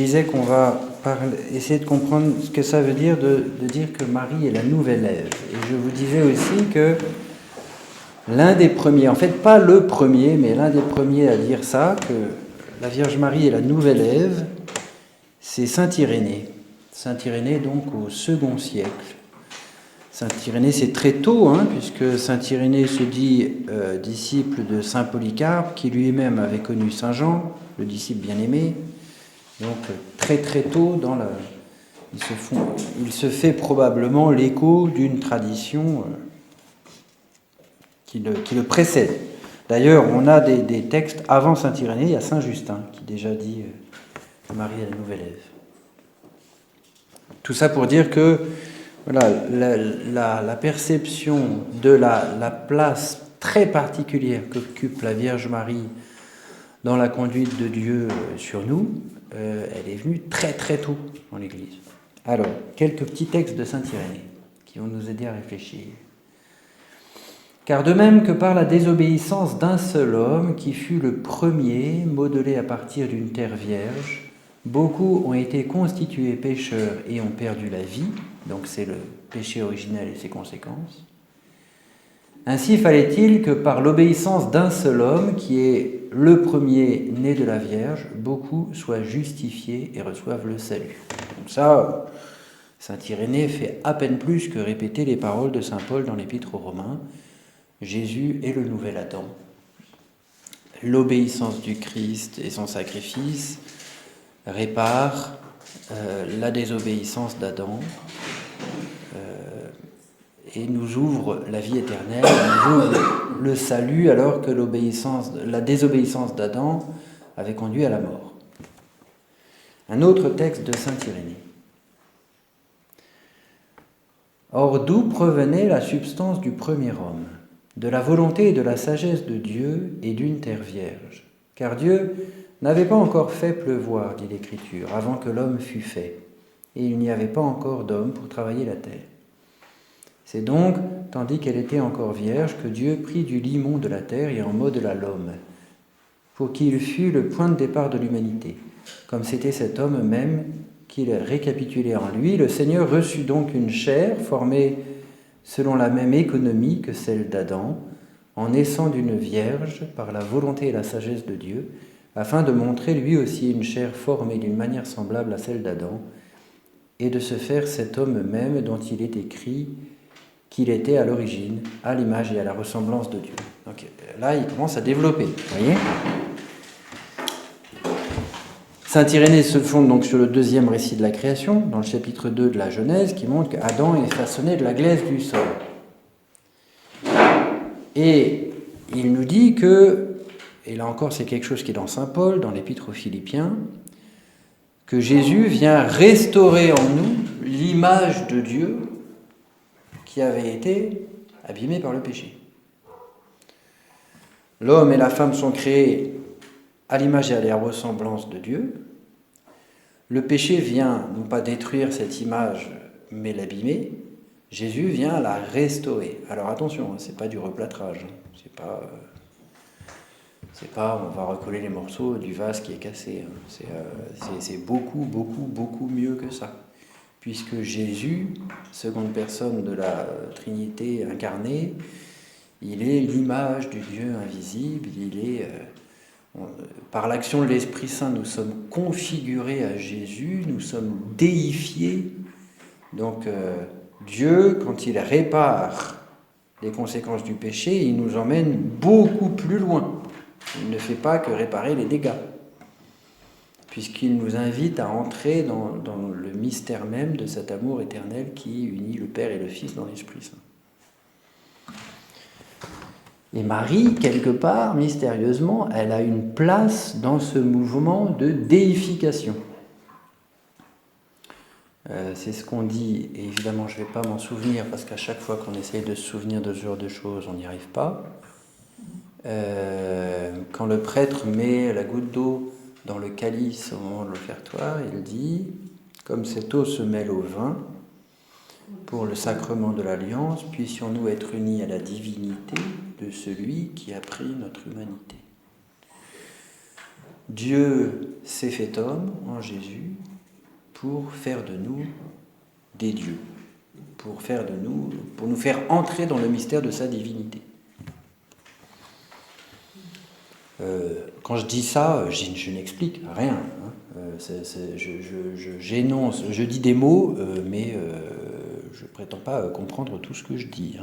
disais qu'on va essayer de comprendre ce que ça veut dire de dire que Marie est la nouvelle Ève. Et je vous disais aussi que l'un des premiers, en fait pas le premier, mais l'un des premiers à dire ça, que la Vierge Marie est la nouvelle Ève, c'est saint Irénée. Saint Irénée donc au second siècle. Saint Irénée c'est très tôt, puisque saint Irénée se dit disciple de saint Polycarpe, qui lui-même avait connu saint Jean, le disciple bien-aimé. Donc très très tôt, il se fait probablement l'écho d'une tradition qui le précède. D'ailleurs, on a des textes avant saint Irénée, il y a saint Justin qui déjà dit Marie est la nouvelle Ève. Tout ça pour dire que voilà, la perception de la place très particulière qu'occupe la Vierge Marie dans la conduite de Dieu sur nous, elle est venue très très tôt dans l'Église. Alors, quelques petits textes de saint Irénée qui vont nous aider à réfléchir. Car de même que par la désobéissance d'un seul homme, qui fut le premier, modelé à partir d'une terre vierge, beaucoup ont été constitués pécheurs et ont perdu la vie, donc c'est le péché originel et ses conséquences. Ainsi fallait-il que par l'obéissance d'un seul homme, qui est le premier né de la Vierge, beaucoup soient justifiés et reçoivent le salut. Donc ça, saint Irénée fait à peine plus que répéter les paroles de saint Paul dans l'Épître aux Romains. Jésus est le nouvel Adam. L'obéissance du Christ et son sacrifice répare la désobéissance d'Adam et nous ouvre la vie éternelle, nous ouvre le salut, alors que la désobéissance d'Adam avait conduit à la mort. Un autre texte de saint Irénée. Or, d'où provenait la substance du premier homme ? De la volonté et de la sagesse de Dieu et d'une terre vierge. Car Dieu n'avait pas encore fait pleuvoir, dit l'Écriture, avant que l'homme fût fait, et il n'y avait pas encore d'homme pour travailler la terre. C'est donc, tandis qu'elle était encore vierge, que Dieu prit du limon de la terre et en modela l'homme, pour qu'il fût le point de départ de l'humanité. Comme c'était cet homme même qu'il récapitulait en lui, le Seigneur reçut donc une chair formée selon la même économie que celle d'Adam, en naissant d'une vierge par la volonté et la sagesse de Dieu, afin de montrer lui aussi une chair formée d'une manière semblable à celle d'Adam, et de se faire cet homme même dont il est écrit qu'il était à l'origine, à l'image et à la ressemblance de Dieu. Donc là, il commence à développer, vous voyez ? Saint Irénée se fonde donc sur le deuxième récit de la création, dans le chapitre 2 de la Genèse, qui montre qu'Adam est façonné de la glaise du sol. Et il nous dit que, et là encore c'est quelque chose qui est dans saint Paul, dans l'Épître aux Philippiens, que Jésus vient restaurer en nous l'image de Dieu qui avait été abîmée par le péché. L'homme et la femme sont créés à l'image et à la ressemblance de Dieu. Le péché vient non pas détruire cette image, mais l'abîmer. Jésus vient la restaurer. Alors attention, c'est pas du replâtrage. C'est pas on va recoller les morceaux du vase qui est cassé. C'est beaucoup, beaucoup, beaucoup mieux que ça. Puisque Jésus, seconde personne de la Trinité incarnée, il est l'image du Dieu invisible, par l'action de l'Esprit Saint, nous sommes configurés à Jésus, nous sommes déifiés. Donc Dieu, quand il répare les conséquences du péché, il nous emmène beaucoup plus loin. Il ne fait pas que réparer les dégâts, puisqu'il nous invite à entrer dans le mystère même de cet amour éternel qui unit le Père et le Fils dans l'Esprit Saint. Et Marie, quelque part, mystérieusement, elle a une place dans ce mouvement de déification. C'est ce qu'on dit, et évidemment je ne vais pas m'en souvenir, parce qu'à chaque fois qu'on essaye de se souvenir de ce genre de choses, on n'y arrive pas. Quand le prêtre met la goutte d'eau dans le calice au moment de l'offertoire, il dit, comme cette eau se mêle au vin, pour le sacrement de l'Alliance, puissions-nous être unis à la divinité de celui qui a pris notre humanité. Dieu s'est fait homme en Jésus pour faire de nous des dieux, pour nous faire entrer dans le mystère de sa divinité. Quand je dis ça, je n'explique rien. J'énonce, je dis des mots, mais je ne prétends pas comprendre tout ce que je dis.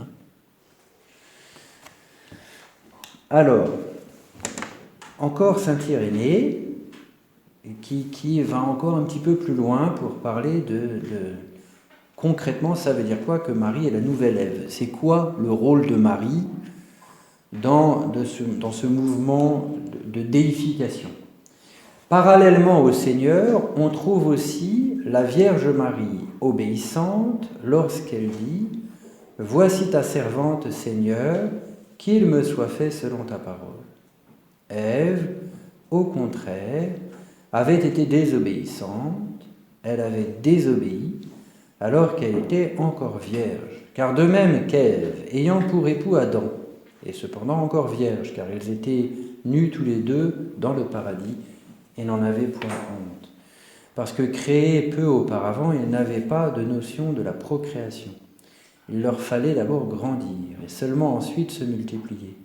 Alors, encore saint Irénée, qui va encore un petit peu plus loin pour parler concrètement, ça veut dire quoi que Marie est la nouvelle Ève? C'est quoi le rôle de Marie dans ce mouvement de déification? Parallèlement au Seigneur, on trouve aussi la Vierge Marie obéissante lorsqu'elle dit « Voici ta servante, Seigneur, qu'il me soit fait selon ta parole. » Ève, au contraire, avait été désobéissante, elle avait désobéi alors qu'elle était encore vierge. Car de même qu'Ève, ayant pour époux Adam, et cependant encore vierge, car ils étaient nus tous les deux dans le paradis et n'en avaient point honte. Parce que créés peu auparavant, ils n'avaient pas de notion de la procréation. Il leur fallait d'abord grandir et seulement ensuite se multiplier.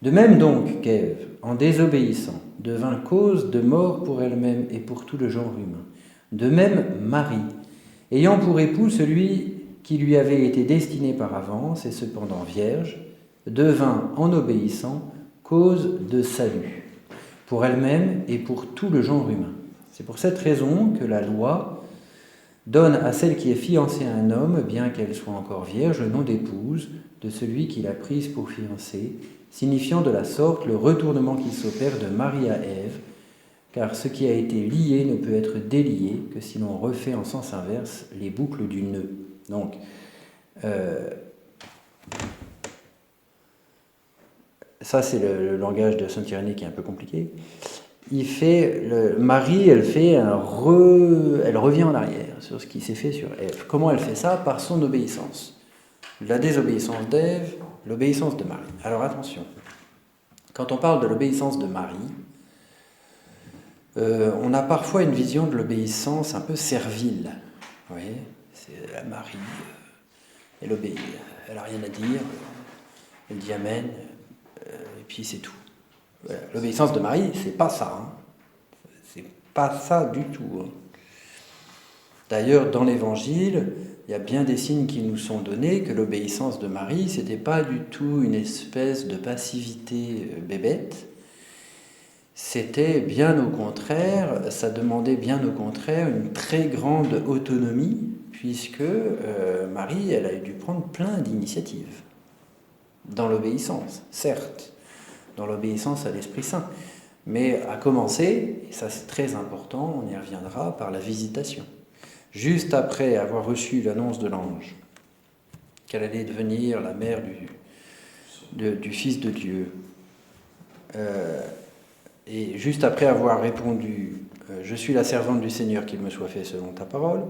De même donc qu'Ève, en désobéissant, devint cause de mort pour elle-même et pour tout le genre humain. De même Marie, ayant pour époux celui qui lui avait été destiné par avance et cependant vierge, devint, en obéissant, cause de salut, pour elle-même et pour tout le genre humain. C'est pour cette raison que la loi donne à celle qui est fiancée à un homme, bien qu'elle soit encore vierge, le nom d'épouse de celui qui l'a prise pour fiancée, signifiant de la sorte le retournement qui s'opère de Marie à Ève, car ce qui a été lié ne peut être délié que si l'on refait en sens inverse les boucles du nœud. Donc, ça c'est le langage de saint Irénée qui est un peu compliqué. Marie, elle revient en arrière sur ce qui s'est fait sur Ève. Comment elle fait ça? Par son obéissance. La désobéissance d'Ève, l'obéissance de Marie. Alors attention, quand on parle de l'obéissance de Marie, on a parfois une vision de l'obéissance un peu servile. Vous voyez, c'est la Marie, elle obéit, elle n'a rien à dire, elle dit Amen, et puis c'est tout. Voilà. L'obéissance de Marie, c'est pas ça. C'est pas ça du tout. D'ailleurs, dans l'Évangile, il y a bien des signes qui nous sont donnés que l'obéissance de Marie, c'était pas du tout une espèce de passivité bébête. C'était bien au contraire, ça demandait bien au contraire une très grande autonomie, puisque Marie, elle a dû prendre plein d'initiatives dans l'obéissance, certes, dans l'obéissance à l'Esprit Saint, mais à commencer, et ça c'est très important, on y reviendra, par la visitation. Juste après avoir reçu l'annonce de l'ange, qu'elle allait devenir la mère du Fils de Dieu, et juste après avoir répondu « Je suis la servante du Seigneur, qu'il me soit fait selon ta parole »,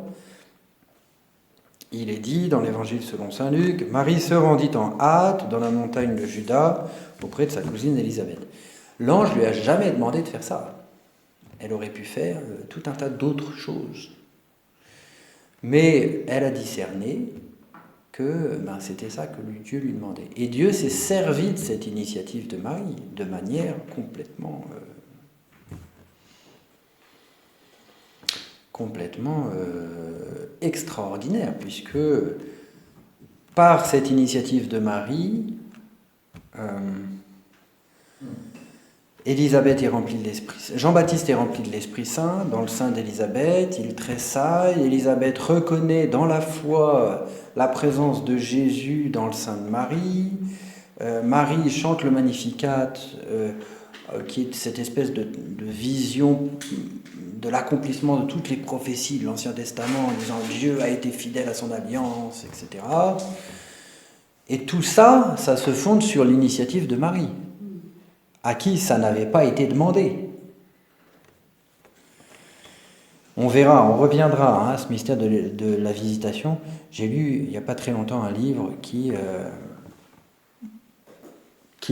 il est dit dans l'Évangile selon saint Luc, Marie se rendit en hâte dans la montagne de Juda auprès de sa cousine Élisabeth. L'ange lui a jamais demandé de faire ça. Elle aurait pu faire tout un tas d'autres choses. Mais elle a discerné que c'était ça que Dieu lui demandait. Et Dieu s'est servi de cette initiative de Marie de manière complètement extraordinaire, puisque par cette initiative de Marie, Élisabeth est remplie de l'Esprit Saint. Jean-Baptiste est rempli de l'Esprit Saint dans le sein d'Élisabeth, il tressaille, Élisabeth reconnaît dans la foi la présence de Jésus dans le sein de Marie, Marie chante le Magnificat, qui est cette espèce de vision de l'accomplissement de toutes les prophéties de l'Ancien Testament, en disant Dieu a été fidèle à son alliance, etc. Et tout ça, ça se fonde sur l'initiative de Marie, à qui ça n'avait pas été demandé. On verra, on reviendra à ce mystère de la visitation. J'ai lu, il n'y a pas très longtemps, un livre qui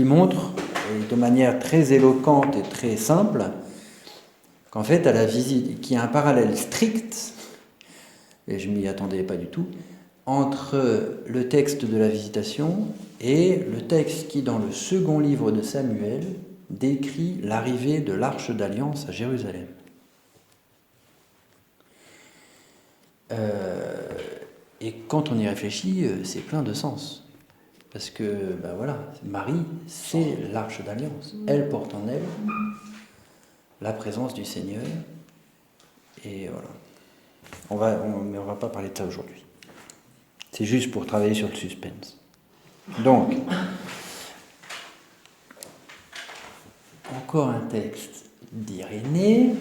montre, de manière très éloquente et très simple, qu'en fait, à la visite, qu'il y a un parallèle strict, et je m'y attendais pas du tout, entre le texte de la visitation et le texte qui, dans le second livre de Samuel, décrit l'arrivée de l'Arche d'Alliance à Jérusalem. Et quand on y réfléchit, c'est plein de sens. Parce que, ben voilà, Marie, c'est l'Arche d'Alliance. Elle porte en elle la présence du Seigneur. Et voilà. Mais on ne va pas parler de ça aujourd'hui. C'est juste pour travailler sur le suspense. Donc, encore un texte d'Irénée.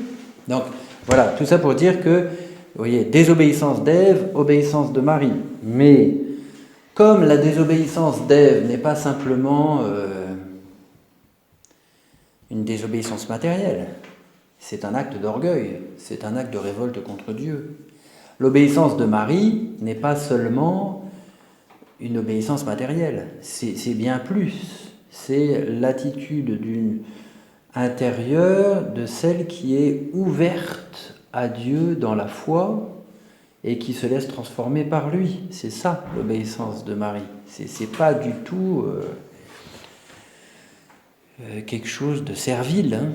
Donc, voilà, tout ça pour dire que, vous voyez, désobéissance d'Ève, obéissance de Marie. Mais, comme la désobéissance d'Ève n'est pas simplement une désobéissance matérielle, c'est un acte d'orgueil, c'est un acte de révolte contre Dieu. L'obéissance de Marie n'est pas seulement une obéissance matérielle, c'est bien plus. C'est l'attitude d'une intérieure de celle qui est ouverte à Dieu dans la foi et qui se laisse transformer par lui. C'est ça l'obéissance de Marie. C'est pas du tout quelque chose de servile. Hein.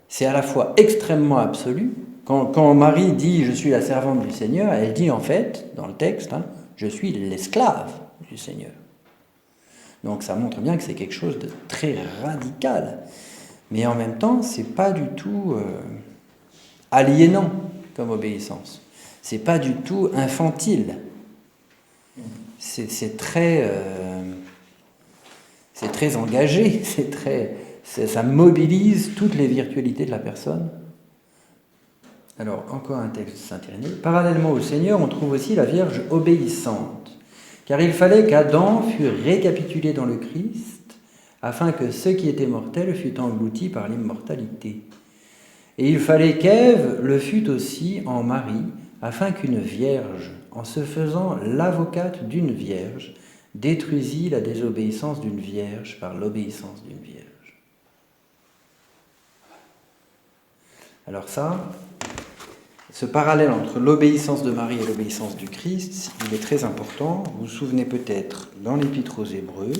C'est à la fois extrêmement absolu. Quand Marie dit « je suis la servante du Seigneur », elle dit en fait, dans le texte, hein, « je suis l'esclave du Seigneur ». Donc ça montre bien que c'est quelque chose de très radical. Mais en même temps, c'est pas du tout aliénant comme obéissance. C'est pas du tout infantile. C'est très engagé. Ça mobilise toutes les virtualités de la personne. Alors, encore un texte de Saint-Irénée. Parallèlement au Seigneur, on trouve aussi la Vierge obéissante. Car il fallait qu'Adam fût récapitulé dans le Christ, afin que ce qui était mortel fût englouti par l'immortalité. Et il fallait qu'Ève le fût aussi en Marie, afin qu'une vierge, en se faisant l'avocate d'une vierge, détruisit la désobéissance d'une vierge par l'obéissance d'une vierge. Alors ça, ce parallèle entre l'obéissance de Marie et l'obéissance du Christ, il est très important. Vous vous souvenez peut-être dans l'Épître aux Hébreux,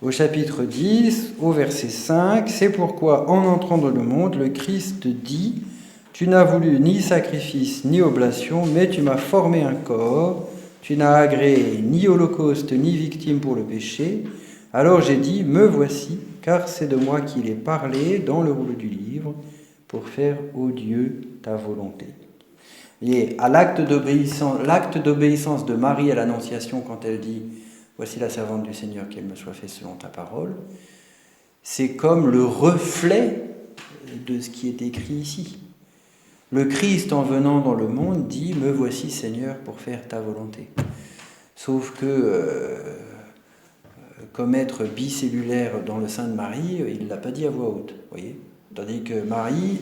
au chapitre 10, au verset 5, « C'est pourquoi, en entrant dans le monde, le Christ dit « Tu n'as voulu ni sacrifice ni oblation, mais tu m'as formé un corps. Tu n'as agréé ni holocauste ni victime pour le péché. Alors j'ai dit « Me voici, car c'est de moi qu'il est parlé dans le rouleau du livre, pour faire, ô Dieu, ta volonté. » Et à l'acte d'obéissance de Marie à l'Annonciation, quand elle dit « Voici la servante du Seigneur, qu'elle me soit faite selon ta parole », c'est comme le reflet de ce qui est écrit ici. Le Christ, en venant dans le monde, dit « Me voici, Seigneur, pour faire ta volonté ». Sauf que, comme être bicellulaire dans le sein de Marie, il ne l'a pas dit à voix haute, voyez. Tandis que Marie,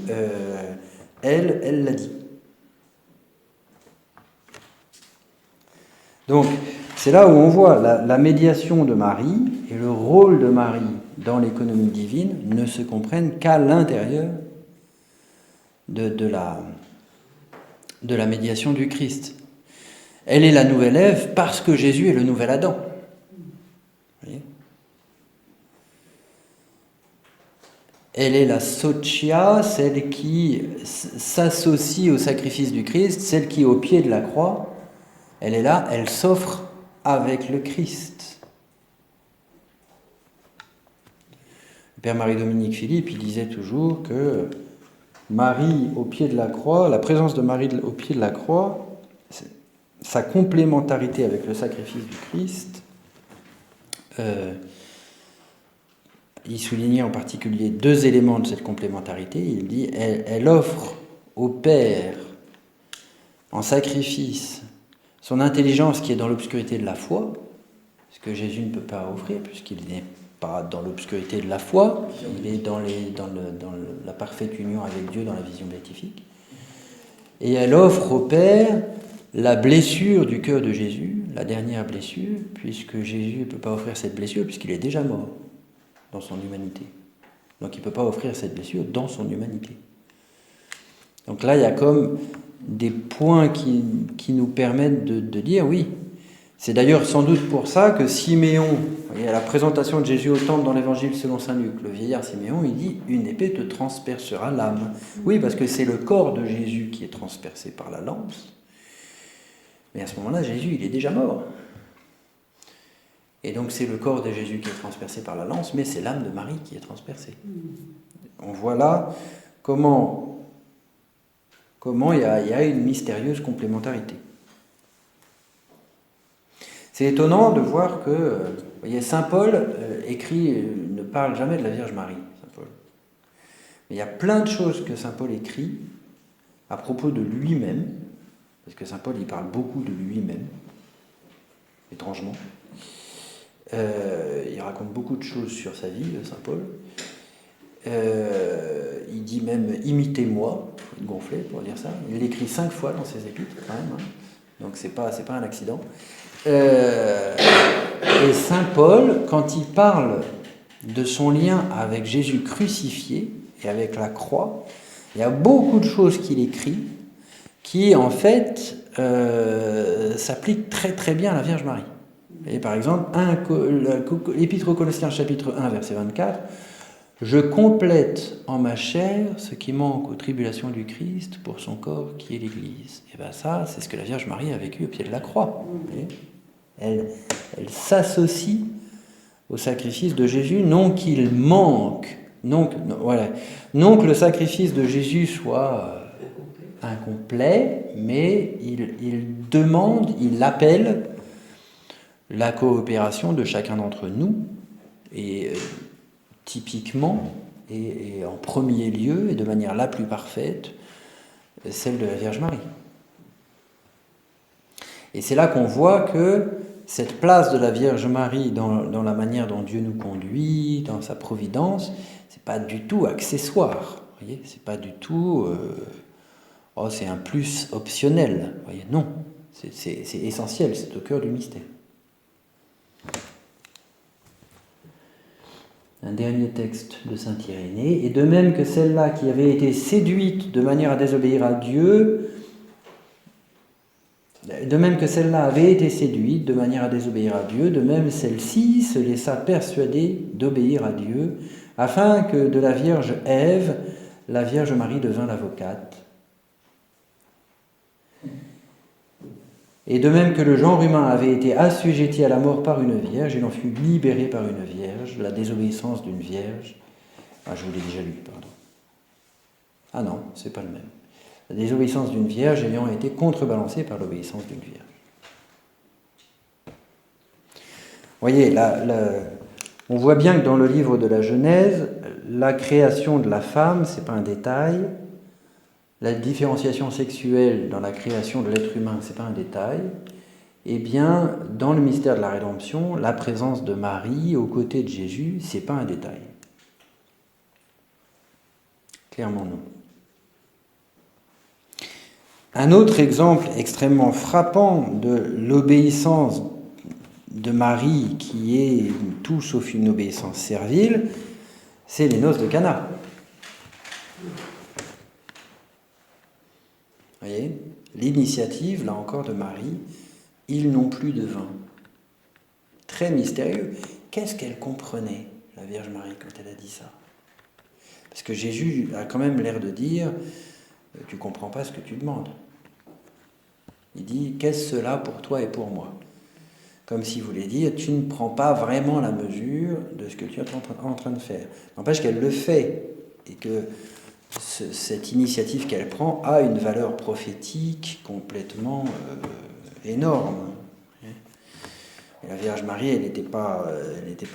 elle l'a dit. Donc, c'est là où on voit la médiation de Marie et le rôle de Marie dans l'économie divine ne se comprennent qu'à l'intérieur de la médiation du Christ. Elle est la nouvelle Ève parce que Jésus est le nouvel Adam. Vous voyez ? Elle est la Socia, celle qui s'associe au sacrifice du Christ, celle qui est au pied de la croix. Elle est là, elle s'offre avec le Christ. Le Père Marie-Dominique Philippe, il disait toujours que Marie au pied de la croix, la présence de Marie au pied de la croix, sa complémentarité avec le sacrifice du Christ, il soulignait en particulier deux éléments de cette complémentarité. Il dit elle offre au Père en sacrifice son intelligence qui est dans l'obscurité de la foi, ce que Jésus ne peut pas offrir puisqu'il n'est pas dans l'obscurité de la foi, il est dans la parfaite union avec Dieu dans la vision béatifique. Et elle offre au Père la blessure du cœur de Jésus, la dernière blessure, puisque Jésus ne peut pas offrir cette blessure puisqu'il est déjà mort dans son humanité. Donc il ne peut pas offrir cette blessure dans son humanité. Donc là, il y a comme des points qui nous permettent de dire oui. C'est d'ailleurs sans doute pour ça que Siméon, vous voyez, à la présentation de Jésus au temple dans l'évangile selon saint Luc, le vieillard Siméon, il dit « Une épée te transpercera l'âme ». Oui, parce que c'est le corps de Jésus qui est transpercé par la lance. Mais à ce moment-là, Jésus, il est déjà mort. Et donc c'est le corps de Jésus qui est transpercé par la lance, mais c'est l'âme de Marie qui est transpercée. On voit là comment il y a une mystérieuse complémentarité. C'est étonnant de voir que, vous voyez, saint Paul ne parle jamais de la Vierge Marie, saint Paul. Mais il y a plein de choses que saint Paul écrit à propos de lui-même, parce que saint Paul, il parle beaucoup de lui-même, étrangement. Il raconte beaucoup de choses sur sa vie, saint Paul. Il dit même « imitez-moi », il gonflait pour dire ça. Il l'écrit 5 fois dans ses épîtres, quand même, hein. Donc c'est pas un accident. Et saint Paul, quand il parle de son lien avec Jésus crucifié et avec la croix, il y a beaucoup de choses qu'il écrit qui, en fait, s'appliquent très très bien à la Vierge Marie. Et par exemple, l'Épître aux Colossiens, chapitre 1, verset 24, « Je complète en ma chair ce qui manque aux tribulations du Christ pour son corps qui est l'Église. » Et bien ça, c'est ce que la Vierge Marie a vécu au pied de la croix. Elle s'associe au sacrifice de Jésus, non qu'il manque, non que le sacrifice de Jésus soit incomplet, mais il demande, il appelle la coopération de chacun d'entre nous, et typiquement, et en premier lieu, et de manière la plus parfaite, celle de la Vierge Marie. Et c'est là qu'on voit que cette place de la Vierge Marie dans la manière dont Dieu nous conduit, dans sa providence, c'est pas du tout accessoire. Vous voyez, c'est pas du tout c'est un plus optionnel. Vous voyez, non, c'est essentiel, c'est au cœur du mystère. Un dernier texte de saint Irénée. Et de même que celle-là qui avait été séduite de manière à désobéir à Dieu, de même que celle-là avait été séduite de manière à désobéir à Dieu, de même celle-ci se laissa persuader d'obéir à Dieu, afin que de la Vierge Ève, la Vierge Marie devint l'avocate. Et de même que le genre humain avait été assujetti à la mort par une vierge, il en fut libéré par une vierge, la désobéissance d'une vierge. Je vous l'ai déjà lu, pardon. Ah non, c'est pas le même. La désobéissance d'une vierge ayant été contrebalancée par l'obéissance d'une vierge. Vous voyez, on voit bien que dans le livre de la Genèse, la création de la femme, c'est pas un détail. La différenciation sexuelle dans la création de l'être humain, c'est pas un détail. Eh bien, dans le mystère de la rédemption, la présence de Marie aux côtés de Jésus, c'est pas un détail. Clairement non. Un autre exemple extrêmement frappant de l'obéissance de Marie, qui est tout sauf une obéissance servile, c'est les noces de Cana. Vous voyez, l'initiative, là encore, de Marie, ils n'ont plus de vin. Très mystérieux. Qu'est-ce qu'elle comprenait, la Vierge Marie, quand elle a dit ça? Parce que Jésus a quand même l'air de dire, tu ne comprends pas ce que tu demandes. Il dit, qu'est-ce cela pour toi et pour moi? Comme s'il voulait dire, tu ne prends pas vraiment la mesure de ce que tu es en train de faire. N'empêche qu'elle le fait, et que cette initiative qu'elle prend a une valeur prophétique complètement énorme. Et la Vierge Marie, elle n'était pas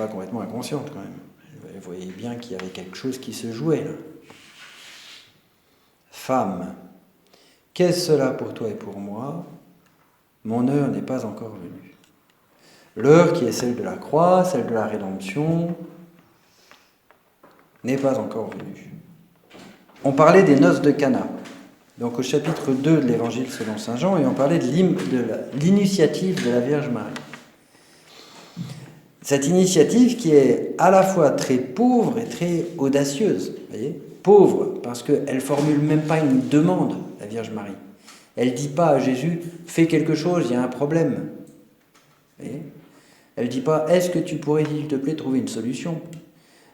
complètement inconsciente quand même. Elle voyait bien qu'il y avait quelque chose qui se jouait là. Femme, qu'est-ce cela pour toi et pour moi? Mon heure n'est pas encore venue. L'heure qui est celle de la croix, celle de la rédemption, n'est pas encore venue. On parlait des noces de Cana, donc au chapitre 2 de l'Évangile selon saint Jean, et on parlait de l'initiative de la Vierge Marie. Cette initiative qui est à la fois très pauvre et très audacieuse. Vous voyez ? Pauvre, parce qu'elle ne formule même pas une demande, la Vierge Marie. Elle ne dit pas à Jésus, fais quelque chose, il y a un problème. Vous voyez ? Elle ne dit pas, est-ce que tu pourrais, s'il te plaît, trouver une solution ?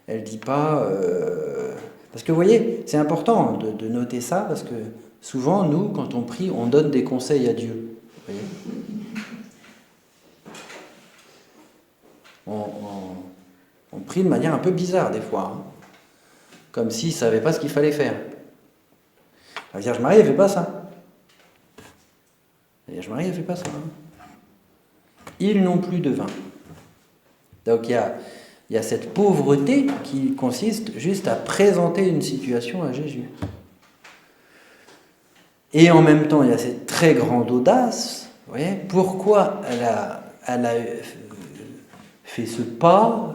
Elle ne dit pas... Parce que vous voyez, c'est important de noter ça, parce que souvent, nous, quand on prie, on donne des conseils à Dieu. Vous voyez ? On prie de manière un peu bizarre des fois, hein, comme s'il ne savait pas ce qu'il fallait faire. La Vierge Marie, elle ne fait pas ça. La Vierge Marie, elle ne fait pas ça. Hein. Ils n'ont plus de vin. Donc il y a cette pauvreté qui consiste juste à présenter une situation à Jésus. Et en même temps, il y a cette très grande audace. Vous voyez, pourquoi elle a fait ce pas,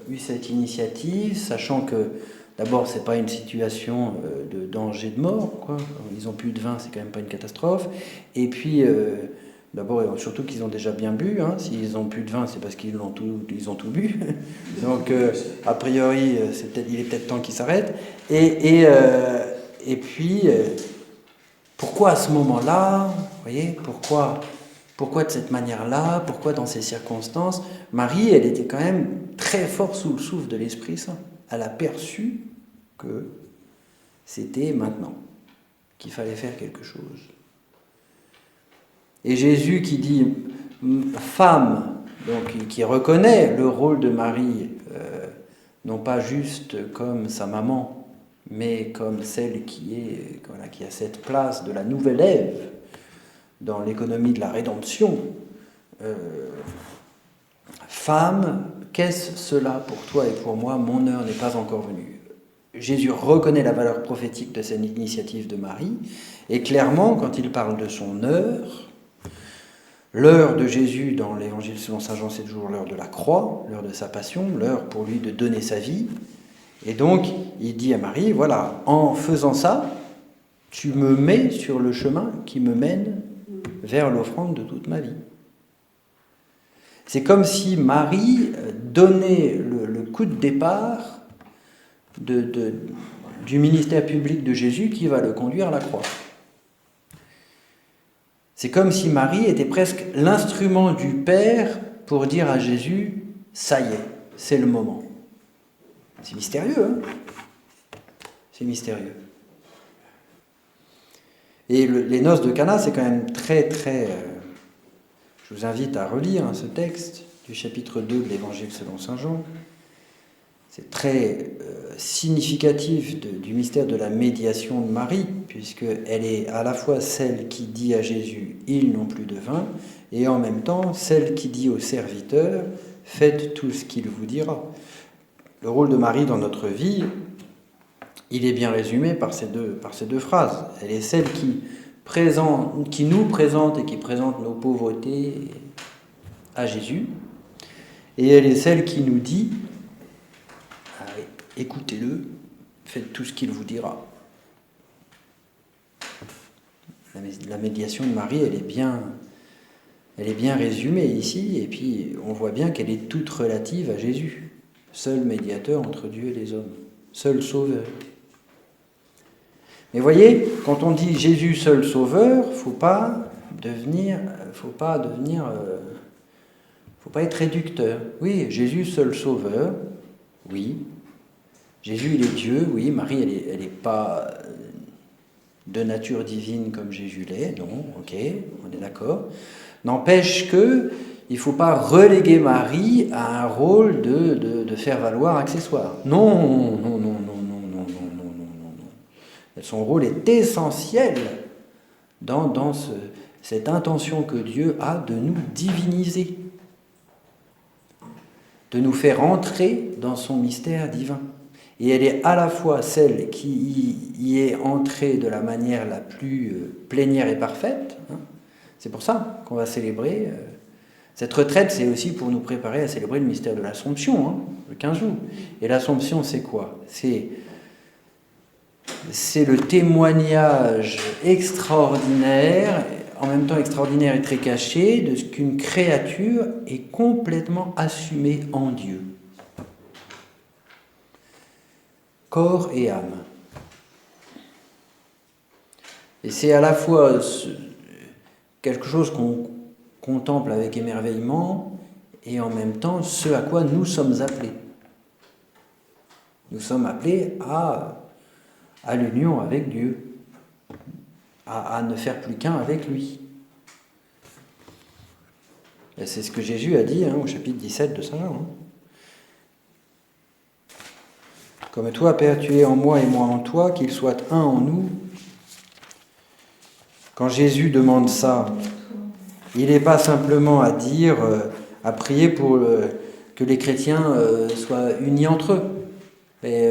eu cette initiative, sachant que d'abord c'est pas une situation de danger de mort, quoi. Ils ont plus de vin, c'est quand même pas une catastrophe. Et puis d'abord surtout qu'ils ont déjà bien bu. Hein. S'ils ont plus de vin, c'est parce qu'ils ont tout bu. Donc a priori, il est peut-être temps qu'ils s'arrêtent. Et puis pourquoi à ce moment-là, vous voyez, pourquoi de cette manière-là, pourquoi dans ces circonstances? Marie, elle était quand même très fort sous le souffle de l'Esprit Saint. Elle a perçu que c'était maintenant, qu'il fallait faire quelque chose. Et Jésus qui dit femme, donc qui reconnaît le rôle de Marie, non pas juste comme sa maman, mais comme celle qui a cette place de la nouvelle Ève dans l'économie de la rédemption. Femme, qu'est-ce cela pour toi et pour moi? Mon heure n'est pas encore venue. Jésus reconnaît la valeur prophétique de cette initiative de Marie, et clairement, quand il parle de son heure, l'heure de Jésus dans l'évangile selon saint Jean, c'est toujours l'heure de la croix, l'heure de sa passion, l'heure pour lui de donner sa vie. Et donc, il dit à Marie, voilà, en faisant ça, tu me mets sur le chemin qui me mène vers l'offrande de toute ma vie. C'est comme si Marie donnait le coup de départ du ministère public de Jésus qui va le conduire à la croix. C'est comme si Marie était presque l'instrument du Père pour dire à Jésus, ça y est, c'est le moment. C'est mystérieux, hein ? C'est mystérieux. Et les noces de Cana, c'est quand même très, très... je vous invite à relire ce texte du chapitre 2 de l'Évangile selon saint Jean. C'est très significatif du mystère de la médiation de Marie, puisqu'elle est à la fois celle qui dit à Jésus « ils n'ont plus de vin », et en même temps celle qui dit aux serviteurs « faites tout ce qu'il vous dira ». Le rôle de Marie dans notre vie, il est bien résumé par ces deux phrases. Elle est celle qui nous présente et qui présente nos pauvretés à Jésus, et elle est celle qui nous dit « écoutez-le, faites tout ce qu'il vous dira ». La médiation de Marie, elle est bien résumée ici, et puis on voit bien qu'elle est toute relative à Jésus, seul médiateur entre Dieu et les hommes, seul sauveur. Mais voyez, quand on dit Jésus seul sauveur, faut pas être réducteur. Oui, Jésus seul sauveur, oui. Jésus, il est Dieu, oui. Marie, elle est pas de nature divine comme Jésus l'est, non, ok, on est d'accord. N'empêche que il ne faut pas reléguer Marie à un rôle de faire valoir accessoire. Non. Son rôle est essentiel dans cette intention que Dieu a de nous diviniser, de nous faire entrer dans son mystère divin. Et elle est à la fois celle qui y est entrée de la manière la plus plénière et parfaite. C'est pour ça qu'on va célébrer. Cette retraite, c'est aussi pour nous préparer à célébrer le mystère de l'Assomption, le 15 août. Et l'Assomption, c'est quoi ? C'est le témoignage extraordinaire en même temps extraordinaire et très caché de ce qu'une créature est complètement assumée en Dieu. Corps et âme. Et c'est à la fois quelque chose qu'on contemple avec émerveillement et en même temps ce à quoi nous sommes appelés. Nous sommes appelés à l'union avec Dieu, à ne faire plus qu'un avec lui. Et c'est ce que Jésus a dit au chapitre 17 de Saint Jean. Comme toi, Père, tu es en moi et moi en toi, qu'il soit un en nous. Quand Jésus demande ça, il n'est pas simplement à dire, à prier pour que les chrétiens soient unis entre eux. Et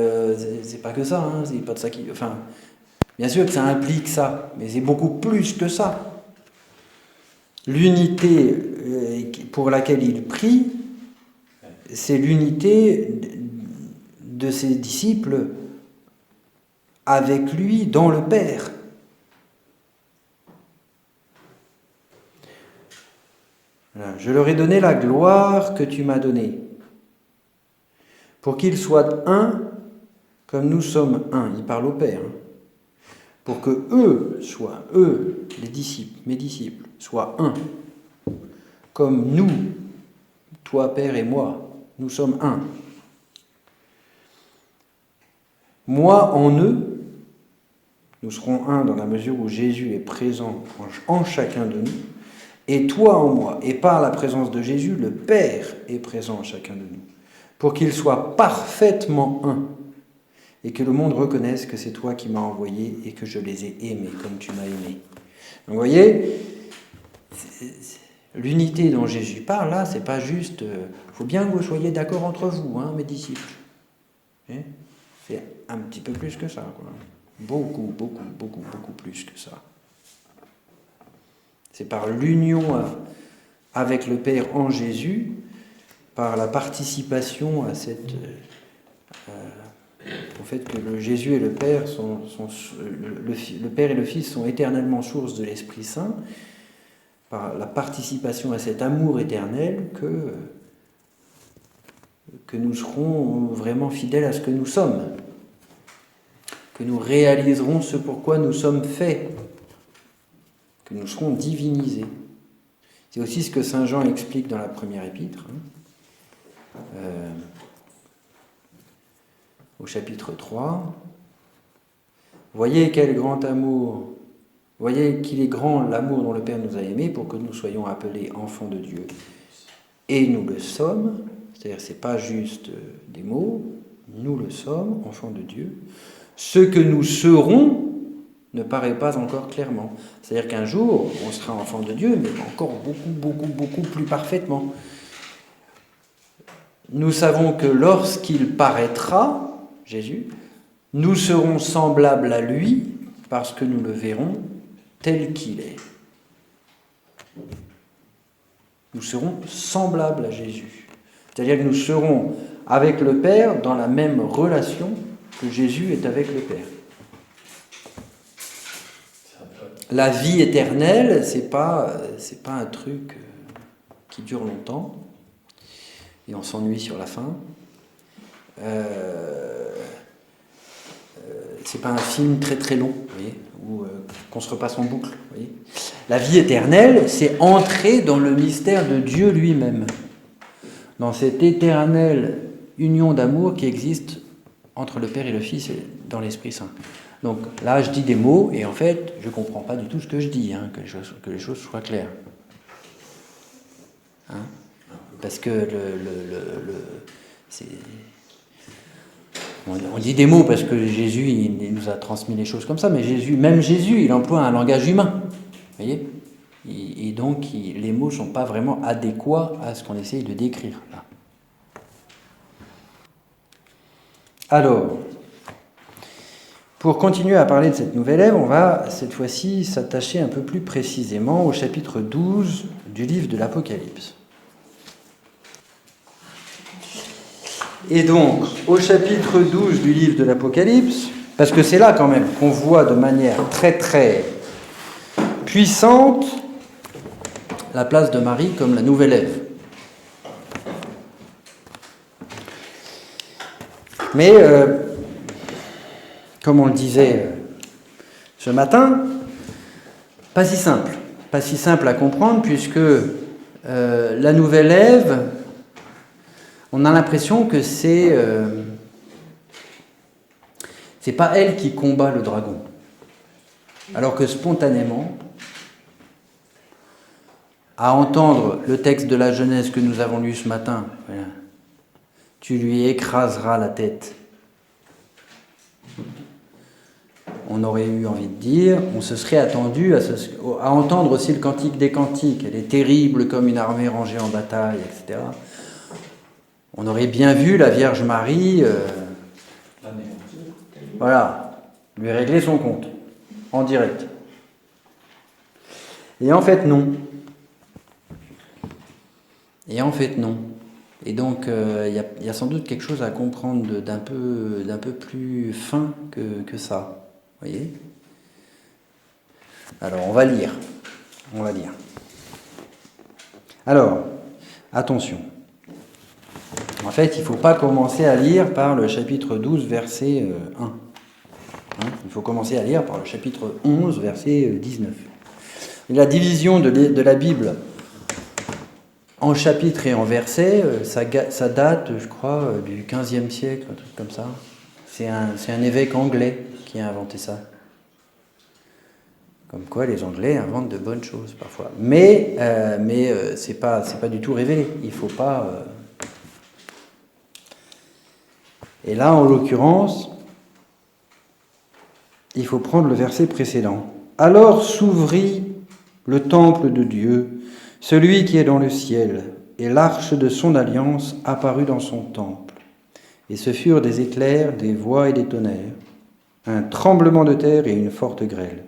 c'est pas que ça, c'est pas de ça qui. Enfin, bien sûr que ça implique ça, mais c'est beaucoup plus que ça. L'unité pour laquelle il prie, c'est l'unité de ses disciples avec lui dans le Père. Voilà. Je leur ai donné la gloire que tu m'as donnée, pour qu'ils soient un comme nous sommes un. Il parle au Père. Pour que eux, les disciples, mes disciples, soient un. Comme nous, toi, Père, et moi, nous sommes un. Moi en eux, nous serons un dans la mesure où Jésus est présent en chacun de nous, et toi en moi, et par la présence de Jésus, le Père est présent en chacun de nous, pour qu'ils soient parfaitement un, et que le monde reconnaisse que c'est toi qui m'as envoyé et que je les ai aimés comme tu m'as aimé. Donc vous voyez, l'unité dont Jésus parle, là, c'est pas juste... Il faut bien que vous soyez d'accord entre vous, mes disciples. C'est un petit peu plus que ça, quoi. Beaucoup plus que ça. C'est par l'union avec le Père en Jésus, par la participation à cette... au fait que Jésus et le Père le Père et le Fils sont éternellement source de l'Esprit Saint, par la participation à cet amour éternel que nous serons vraiment fidèles à ce que nous sommes, que nous réaliserons ce pourquoi nous sommes faits, que nous serons divinisés. C'est aussi ce que Saint Jean explique dans la première épître, au chapitre 3. Voyez quel grand amour, voyez qu'il est grand l'amour dont le Père nous a aimés pour que nous soyons appelés enfants de Dieu. Et nous le sommes, c'est-à-dire c'est pas juste des mots, nous le sommes, enfants de Dieu. Ce que nous serons ne paraît pas encore clairement. C'est-à-dire qu'un jour, on sera enfants de Dieu, mais encore beaucoup plus parfaitement. Nous savons que lorsqu'il paraîtra, Jésus, nous serons semblables à lui parce que nous le verrons tel qu'il est. Nous serons semblables à Jésus. C'est-à-dire que nous serons avec le Père dans la même relation que Jésus est avec le Père. La vie éternelle, c'est pas un truc qui dure longtemps et on s'ennuie sur la fin. C'est pas un film très long, vous voyez, où qu'on se repasse en boucle. Vous voyez. La vie éternelle, c'est entrer dans le mystère de Dieu lui-même, dans cette éternelle union d'amour qui existe entre le Père et le Fils et dans l'Esprit Saint. Donc là, je dis des mots et en fait, je ne comprends pas du tout ce que je dis, que les choses soient claires. Parce que on dit des mots parce que Jésus il nous a transmis les choses comme ça, mais même Jésus, il emploie un langage humain. Vous voyez ? Et donc, les mots ne sont pas vraiment adéquats à ce qu'on essaye de décrire là. Alors, pour continuer à parler de cette nouvelle ère, on va cette fois-ci s'attacher un peu plus précisément au chapitre 12 du livre de l'Apocalypse. Et donc, au chapitre 12 du livre de l'Apocalypse, parce que c'est là quand même qu'on voit de manière très puissante la place de Marie comme la nouvelle Ève. Mais, comme on le disait ce matin, pas si simple à comprendre, puisque la nouvelle Ève, on a l'impression que c'est pas elle qui combat le dragon, alors que spontanément, à entendre le texte de la Genèse que nous avons lu ce matin, voilà, tu lui écraseras la tête. On aurait eu envie de dire, on se serait attendu à entendre aussi le cantique des cantiques. Elle est terrible comme une armée rangée en bataille, etc. On aurait bien vu la Vierge Marie, lui régler son compte, en direct. Et en fait, non. Et donc, il y a sans doute quelque chose à comprendre d'un peu plus fin que ça. Vous voyez ? Alors, on va lire. Alors, attention. En fait, il ne faut pas commencer à lire par le chapitre 12, verset 1. Il faut commencer à lire par le chapitre 11, verset 19. Et la division de la Bible en chapitres et en versets, ça date, je crois, du XVe siècle, un truc comme ça. C'est un évêque anglais qui a inventé ça. Comme quoi, les Anglais inventent de bonnes choses parfois. Mais c'est pas du tout révélé. Il faut pas. Et là, en l'occurrence, il faut prendre le verset précédent. Alors s'ouvrit le temple de Dieu, celui qui est dans le ciel, et l'arche de son alliance apparut dans son temple. Et ce furent des éclairs, des voix et des tonnerres, un tremblement de terre et une forte grêle.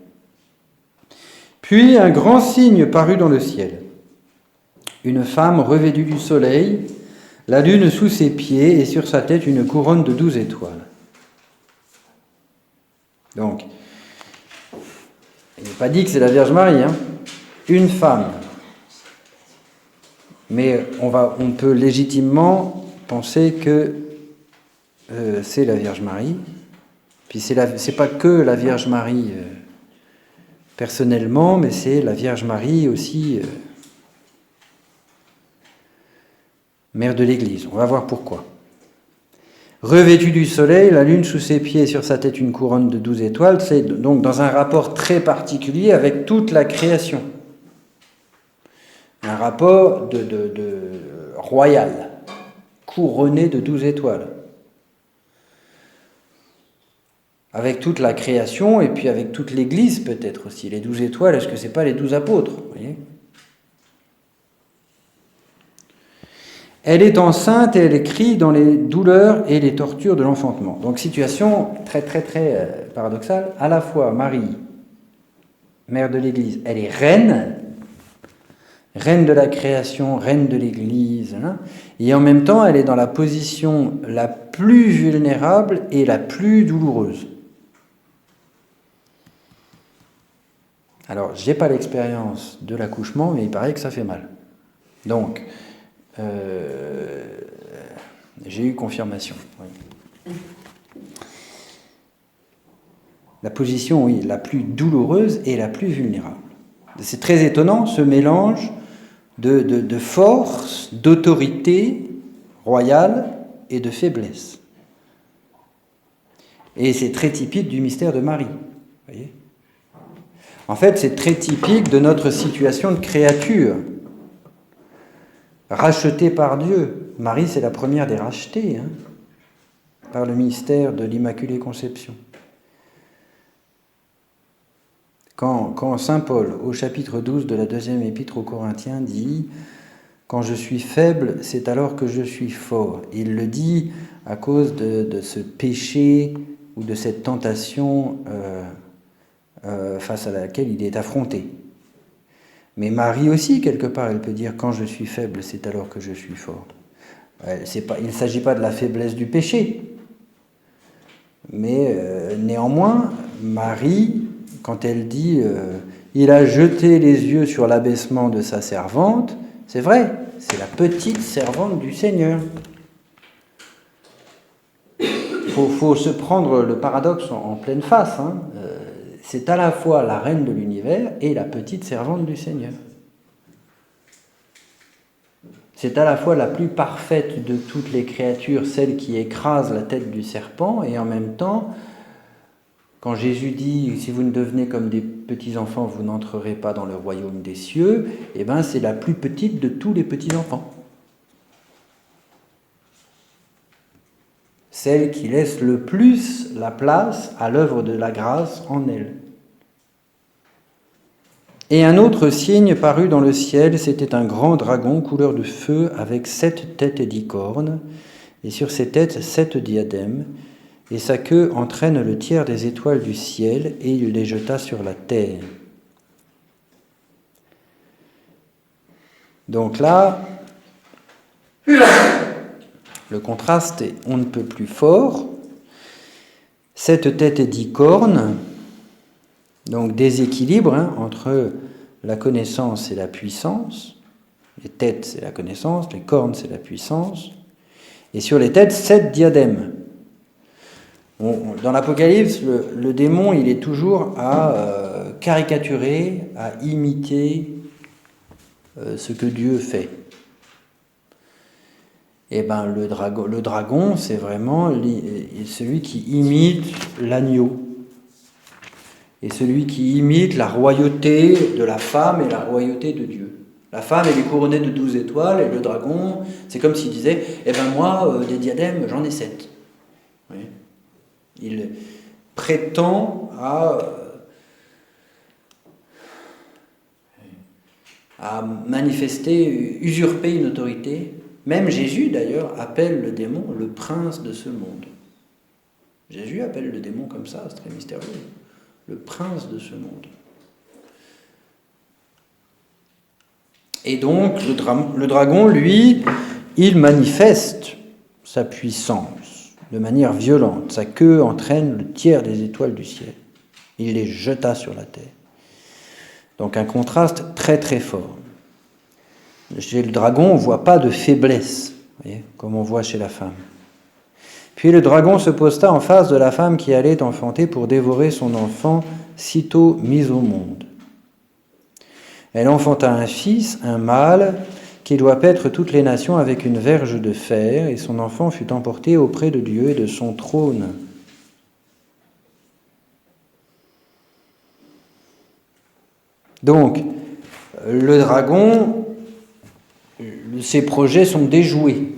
Puis un grand signe parut dans le ciel. Une femme revêtue du soleil, la lune sous ses pieds et sur sa tête une couronne de 12 étoiles. Donc, il n'est pas dit que c'est la Vierge Marie, une femme. Mais on peut légitimement penser que c'est la Vierge Marie. Puis c'est pas que la Vierge Marie personnellement, mais c'est la Vierge Marie aussi, mère de l'Église. On va voir pourquoi. Revêtue du soleil, la lune sous ses pieds et sur sa tête une couronne de 12 étoiles, c'est donc dans un rapport très particulier avec toute la création. Un rapport de royal, couronné de 12 étoiles. Avec toute la création et puis avec toute l'Église peut-être aussi. Les 12 étoiles, est-ce que ce n'est pas les 12 apôtres, vous voyez ? Elle est enceinte et elle crie dans les douleurs et les tortures de l'enfantement. Donc situation très très très paradoxale. À la fois Marie, mère de l'Église, elle est reine de la création, reine de l'Église, et en même temps elle est dans la position la plus vulnérable et la plus douloureuse. Alors, je n'ai pas l'expérience de l'accouchement, mais il paraît que ça fait mal. Donc, j'ai eu confirmation. Oui. La position, oui, la plus douloureuse et la plus vulnérable. C'est très étonnant, ce mélange de force, d'autorité royale et de faiblesse. Et c'est très typique du mystère de Marie. Vous voyez ? En fait, c'est très typique de notre situation de créature, rachetée par Dieu. Marie, c'est la première des rachetées, par le mystère de l'Immaculée Conception. Quand saint Paul, au chapitre 12 de la deuxième épître aux Corinthiens, dit « Quand je suis faible, c'est alors que je suis fort ». Il le dit à cause de ce péché ou de cette tentation face à laquelle il est affronté. Mais Marie aussi, quelque part, elle peut dire « Quand je suis faible, c'est alors que je suis fort ». Il ne s'agit pas de la faiblesse du péché, mais néanmoins, Marie, quand elle dit il a jeté les yeux sur l'abaissement de sa servante. C'est vrai, c'est la petite servante du Seigneur. Faut se prendre le paradoxe en pleine face. C'est à la fois la reine de l'univers et la petite servante du Seigneur. C'est à la fois la plus parfaite de toutes les créatures, celle qui écrase la tête du serpent, et en même temps, quand Jésus dit « Si vous ne devenez comme des petits-enfants, vous n'entrerez pas dans le royaume des cieux », eh ben, c'est la plus petite de tous les petits-enfants. Celle qui laisse le plus la place à l'œuvre de la grâce en elle. Et un autre signe parut dans le ciel, c'était un grand dragon couleur de feu avec 7 têtes et 10 cornes, et sur ses têtes 7 diadèmes, et sa queue entraîne le tiers des étoiles du ciel, et il les jeta sur la terre. Donc là, le contraste est on ne peut plus fort. 7 têtes et 10 cornes, donc déséquilibre entre la connaissance et la puissance. Les têtes, c'est la connaissance, les cornes, c'est la puissance. Et sur les têtes, 7 diadèmes. Dans l'Apocalypse, le démon, il est toujours à caricaturer, à imiter ce que Dieu fait. Et ben le dragon, c'est vraiment celui qui imite l'agneau. Et celui qui imite la royauté de la femme et la royauté de Dieu. La femme, elle est couronnée de 12 étoiles, et le dragon, c'est comme s'il disait « Eh ben moi, des diadèmes, j'en ai 7. » Oui. Il prétend à manifester, usurper une autorité. Même Jésus, d'ailleurs, appelle le démon le prince de ce monde. Jésus appelle le démon comme ça, c'est très mystérieux. Le prince de ce monde. Et donc, le dragon, lui, il manifeste sa puissance de manière violente. Sa queue entraîne le tiers des étoiles du ciel. Il les jeta sur la terre. Donc un contraste très très fort. Chez le dragon, on ne voit pas de faiblesse, vous voyez, comme on voit chez la femme. Puis le dragon se posta en face de la femme qui allait enfanter pour dévorer son enfant, sitôt mis au monde. Elle enfanta un fils, un mâle, qui doit paître toutes les nations avec une verge de fer, et son enfant fut emporté auprès de Dieu et de son trône. Donc, le dragon, ses projets sont déjoués.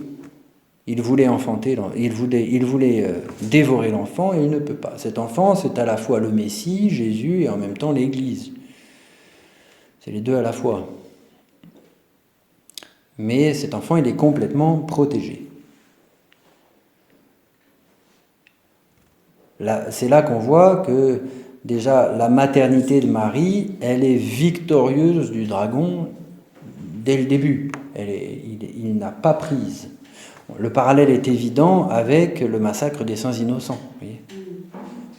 Il voulait enfanter, il voulait dévorer l'enfant, et il ne peut pas. Cet enfant, c'est à la fois le Messie, Jésus, et en même temps l'Église. C'est les deux à la fois. Mais cet enfant, il est complètement protégé. C'est là qu'on voit que déjà la maternité de Marie, elle est victorieuse du dragon dès le début. Il n'a pas prise. Le parallèle est évident avec le massacre des saints innocents. Vous voyez.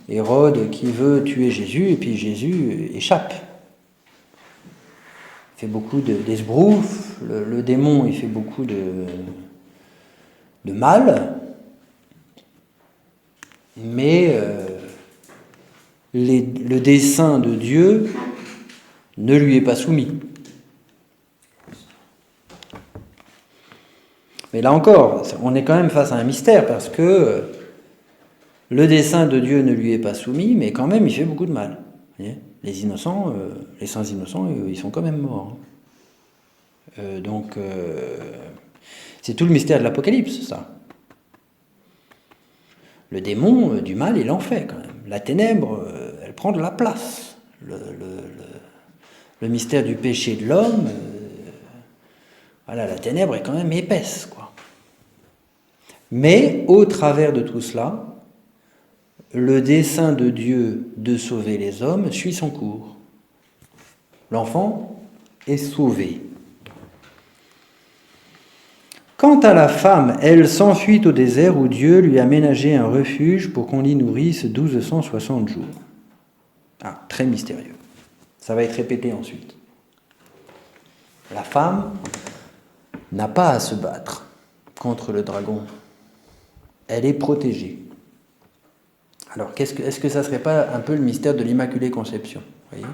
Hérode qui veut tuer Jésus, et puis Jésus échappe. Il fait beaucoup d'esbrouf, le démon il fait beaucoup de mal, mais le dessein de Dieu ne lui est pas soumis. Mais là encore, on est quand même face à un mystère, parce que le dessein de Dieu ne lui est pas soumis, mais quand même il fait beaucoup de mal. Vous voyez, les innocents, les saints innocents, ils sont quand même morts. Donc, c'est tout le mystère de l'Apocalypse, ça. Le démon du mal, il en fait quand même. La ténèbre, elle prend de la place. Le mystère du péché de l'homme, voilà, la ténèbre est quand même épaisse, quoi. Mais, au travers de tout cela, le dessein de Dieu de sauver les hommes suit son cours. L'enfant est sauvé. Quant à la femme, elle s'enfuit au désert où Dieu lui a ménagé un refuge pour qu'on l'y nourrisse 1260 jours. Ah, très mystérieux. Ça va être répété ensuite. La femme n'a pas à se battre contre le dragon. Elle est protégée. Alors, est-ce que ça ne serait pas un peu le mystère de l'Immaculée Conception, voyez ?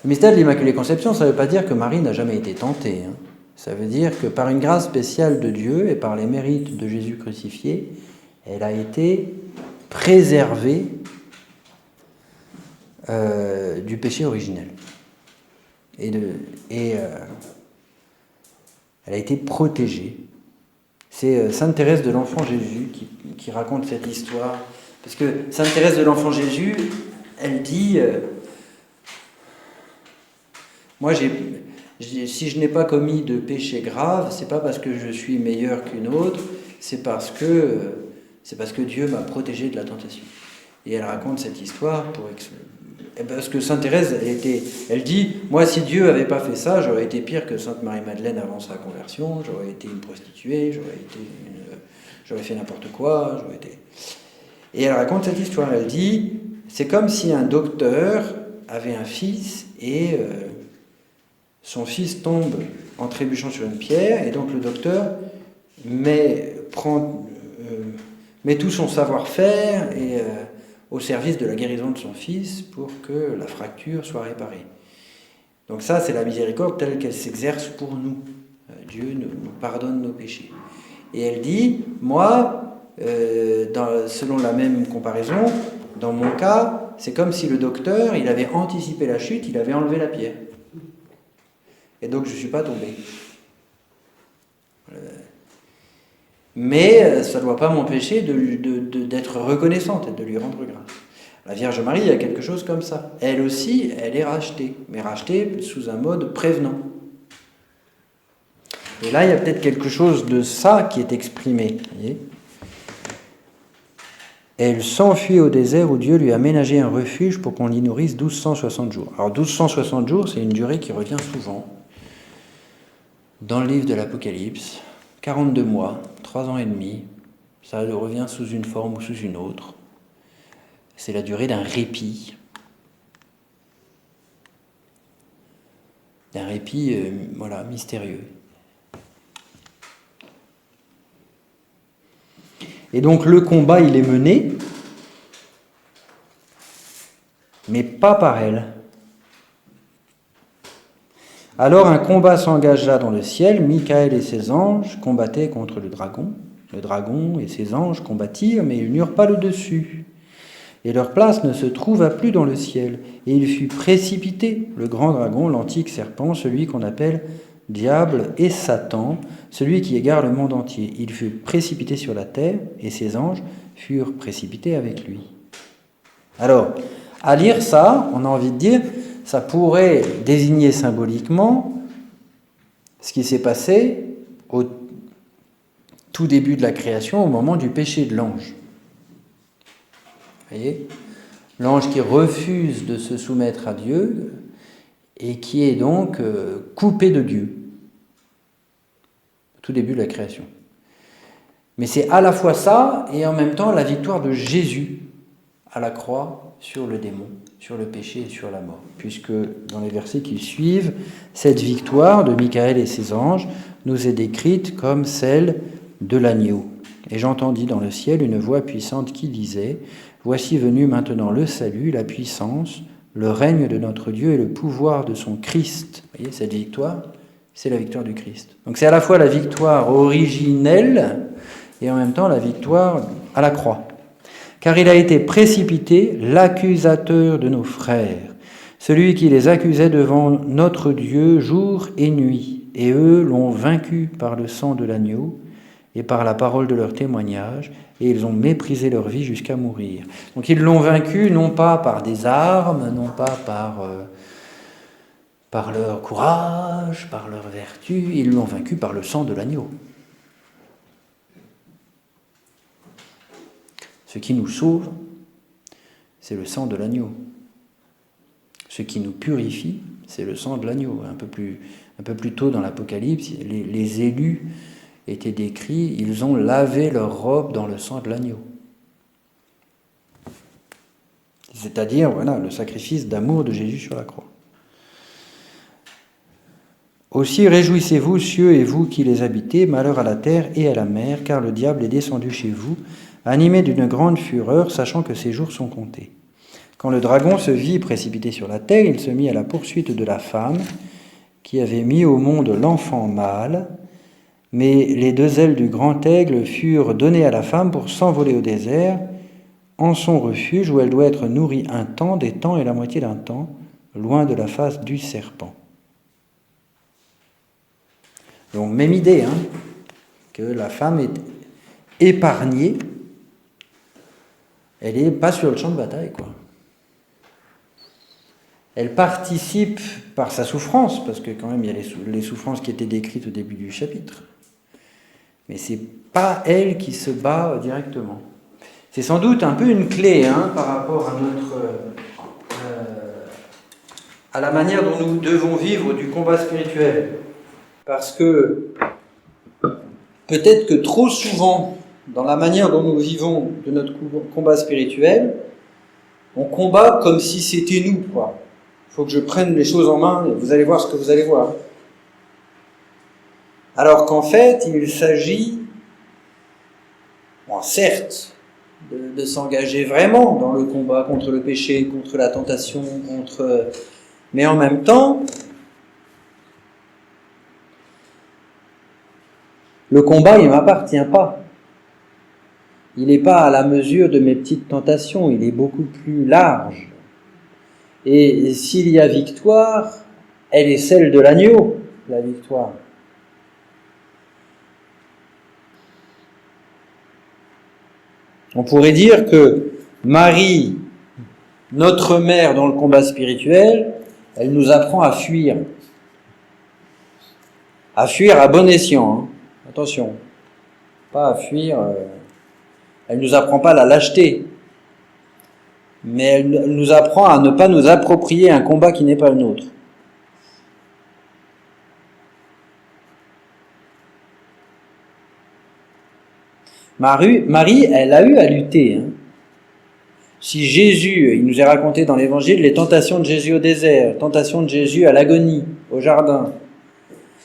Le mystère de l'Immaculée Conception, ça ne veut pas dire que Marie n'a jamais été tentée. Ça veut dire que par une grâce spéciale de Dieu et par les mérites de Jésus crucifié, elle a été préservée du péché originel. Elle a été protégée. C'est Sainte Thérèse de l'Enfant Jésus qui raconte cette histoire. Parce que Sainte Thérèse de l'Enfant Jésus, elle dit moi, si je n'ai pas commis de péché grave, c'est pas parce que je suis meilleur qu'une autre, c'est parce que Dieu m'a protégé de la tentation. Et elle raconte cette histoire parce que Sainte Thérèse, elle dit, moi, si Dieu n'avait pas fait ça, j'aurais été pire que Sainte Marie-Madeleine avant sa conversion, j'aurais été une prostituée, j'aurais fait n'importe quoi, Et elle raconte cette histoire, elle dit, c'est comme si un docteur avait un fils et son fils tombe en trébuchant sur une pierre, et donc le docteur met tout son savoir-faire au service de la guérison de son fils pour que la fracture soit réparée. Donc ça, c'est la miséricorde telle qu'elle s'exerce pour nous. Dieu nous pardonne nos péchés. Et elle dit, moi, selon la même comparaison, dans mon cas, c'est comme si le docteur, il avait anticipé la chute, il avait enlevé la pierre. Et donc je ne suis pas tombé. Mais ça ne doit pas m'empêcher d'être reconnaissante et de lui rendre grâce. La Vierge Marie, il y a quelque chose comme ça. Elle aussi, elle est rachetée, mais rachetée sous un mode prévenant. Et là, il y a peut-être quelque chose de ça qui est exprimé. Voyez ? Elle s'enfuit au désert où Dieu lui a ménagé un refuge pour qu'on l'y nourrisse 1260 jours. Alors 1260 jours, c'est une durée qui revient souvent dans le livre de l'Apocalypse. 42 mois, 3 ans et demi, ça revient sous une forme ou sous une autre. C'est la durée d'un répit. D'un répit, mystérieux. Et donc le combat, il est mené, mais pas par elle. Alors un combat s'engagea dans le ciel, Michael et ses anges combattaient contre le dragon. Le dragon et ses anges combattirent, mais ils n'eurent pas le dessus. Et leur place ne se trouva plus dans le ciel. Et il fut précipité, le grand dragon, l'antique serpent, celui qu'on appelle Diable et Satan, celui qui égare le monde entier. Il fut précipité sur la terre, et ses anges furent précipités avec lui. Alors, à lire ça, on a envie de dire, ça pourrait désigner symboliquement ce qui s'est passé au tout début de la création, au moment du péché de l'ange. Vous voyez ? L'ange qui refuse de se soumettre à Dieu et qui est donc coupé de Dieu. Au tout début de la création. Mais c'est à la fois ça et en même temps la victoire de Jésus à la croix sur le démon, sur le péché et sur la mort. Puisque dans les versets qui suivent, cette victoire de Michael et ses anges nous est décrite comme celle de l'agneau. Et j'entendis dans le ciel une voix puissante qui disait « Voici venu maintenant le salut, la puissance, le règne de notre Dieu et le pouvoir de son Christ. » Vous voyez, cette victoire, c'est la victoire du Christ. Donc c'est à la fois la victoire originelle et en même temps la victoire à la croix. Car il a été précipité, l'accusateur de nos frères, celui qui les accusait devant notre Dieu jour et nuit. Et eux l'ont vaincu par le sang de l'agneau et par la parole de leur témoignage, et ils ont méprisé leur vie jusqu'à mourir. Donc ils l'ont vaincu non pas par des armes, non pas par leur courage, par leur vertu, ils l'ont vaincu par le sang de l'agneau. Ce qui nous sauve, c'est le sang de l'agneau. Ce qui nous purifie, c'est le sang de l'agneau. Un peu plus tôt dans l'Apocalypse, les élus étaient décrits, ils ont lavé leurs robes dans le sang de l'agneau. C'est-à-dire, le sacrifice d'amour de Jésus sur la croix. Aussi réjouissez-vous, cieux, et vous qui les habitez, malheur à la terre et à la mer, car le diable est descendu chez vous, animé d'une grande fureur, sachant que ses jours sont comptés. Quand le dragon se vit précipité sur la terre, il se mit à la poursuite de la femme, qui avait mis au monde l'enfant mâle. Mais les 2 ailes du grand aigle furent données à la femme pour s'envoler au désert, en son refuge où elle doit être nourrie un temps, des temps et la moitié d'un temps, loin de la face du serpent. Donc même idée, que la femme est épargnée, elle n'est pas sur le champ de bataille, quoi. Elle participe par sa souffrance, parce que quand même il y a les souffrances qui étaient décrites au début du chapitre. Mais c'est pas elle qui se bat directement. C'est sans doute un peu une clé par rapport à la manière dont nous devons vivre du combat spirituel. Parce que peut-être que trop souvent, dans la manière dont nous vivons de notre combat spirituel, on combat comme si c'était nous, quoi. Il faut que je prenne les choses en main et vous allez voir ce que vous allez voir. Alors qu'en fait, il s'agit, certes, de s'engager vraiment dans le combat contre le péché, contre la tentation, mais en même temps, le combat, il ne m'appartient pas. Il n'est pas à la mesure de mes petites tentations, il est beaucoup plus large. Et s'il y a victoire, elle est celle de l'agneau, la victoire. On pourrait dire que Marie, notre mère dans le combat spirituel, elle nous apprend à fuir. À fuir à bon escient. Attention, pas à fuir. Elle ne nous apprend pas la lâcheté. Mais elle nous apprend à ne pas nous approprier un combat qui n'est pas le nôtre. Marie, elle a eu à lutter. Si Jésus, il nous est raconté dans l'Évangile les tentations de Jésus au désert, tentations de Jésus à l'agonie, au jardin.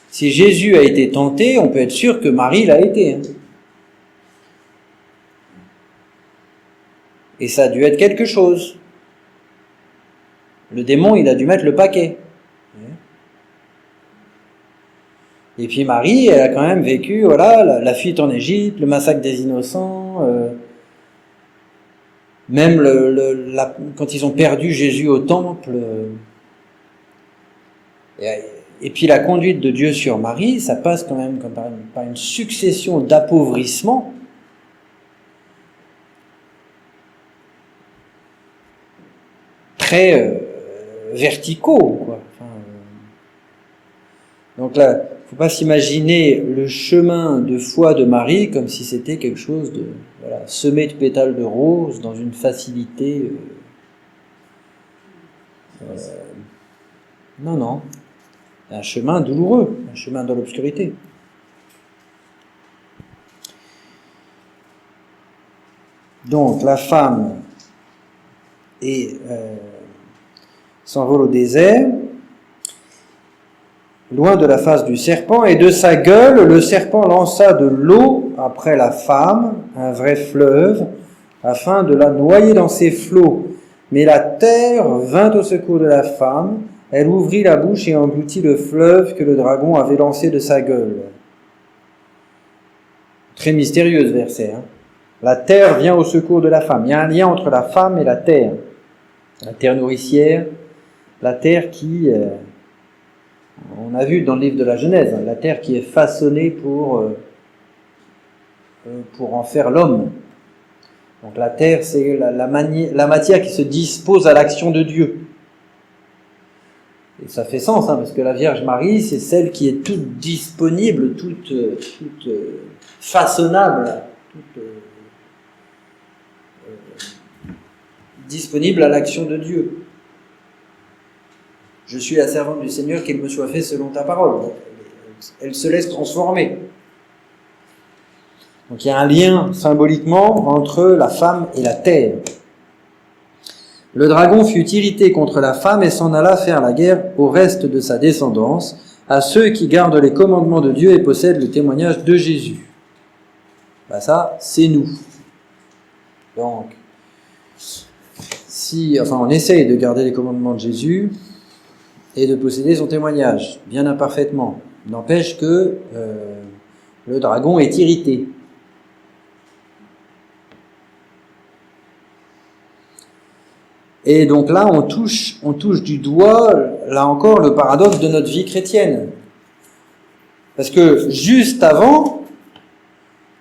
Si Jésus a été tenté, on peut être sûr que Marie l'a été. Et ça a dû être quelque chose. Le démon, il a dû mettre le paquet. Et puis Marie, elle a quand même vécu, la fuite en Égypte, le massacre des innocents, même quand ils ont perdu Jésus au temple. Et puis la conduite de Dieu sur Marie, ça passe quand même par une succession d'appauvrissement. Très verticaux, quoi. Donc là, il ne faut pas s'imaginer le chemin de foi de Marie comme si c'était quelque chose de semé de pétales de rose dans une facilité. Non. Un chemin douloureux, un chemin dans l'obscurité. Donc la femme s'envole au désert, loin de la face du serpent, et de sa gueule, le serpent lança de l'eau après la femme, un vrai fleuve, afin de la noyer dans ses flots. Mais la terre vint au secours de la femme, elle ouvrit la bouche et engloutit le fleuve que le dragon avait lancé de sa gueule. Très mystérieux ce verset. La terre vient au secours de la femme. Il y a un lien entre la femme et la terre. La terre nourricière, la terre qui... on a vu dans le livre de la Genèse, la terre qui est façonnée pour en faire l'homme. Donc la terre, c'est la matière qui se dispose à l'action de Dieu. Et ça fait sens, parce que la Vierge Marie, c'est celle qui est toute disponible, toute façonnable, disponible à l'action de Dieu. Je suis la servante du Seigneur, qu'il me soit fait selon ta parole. Elle se laisse transformer. Donc il y a un lien symboliquement entre la femme et la terre. Le dragon fut irrité contre la femme et s'en alla faire la guerre au reste de sa descendance, à ceux qui gardent les commandements de Dieu et possèdent le témoignage de Jésus. Ça, c'est nous. Donc, on essaye de garder les commandements de Jésus et de posséder son témoignage, bien imparfaitement. N'empêche que le dragon est irrité. Et donc là, on touche du doigt, là encore, le paradoxe de notre vie chrétienne. Parce que juste avant,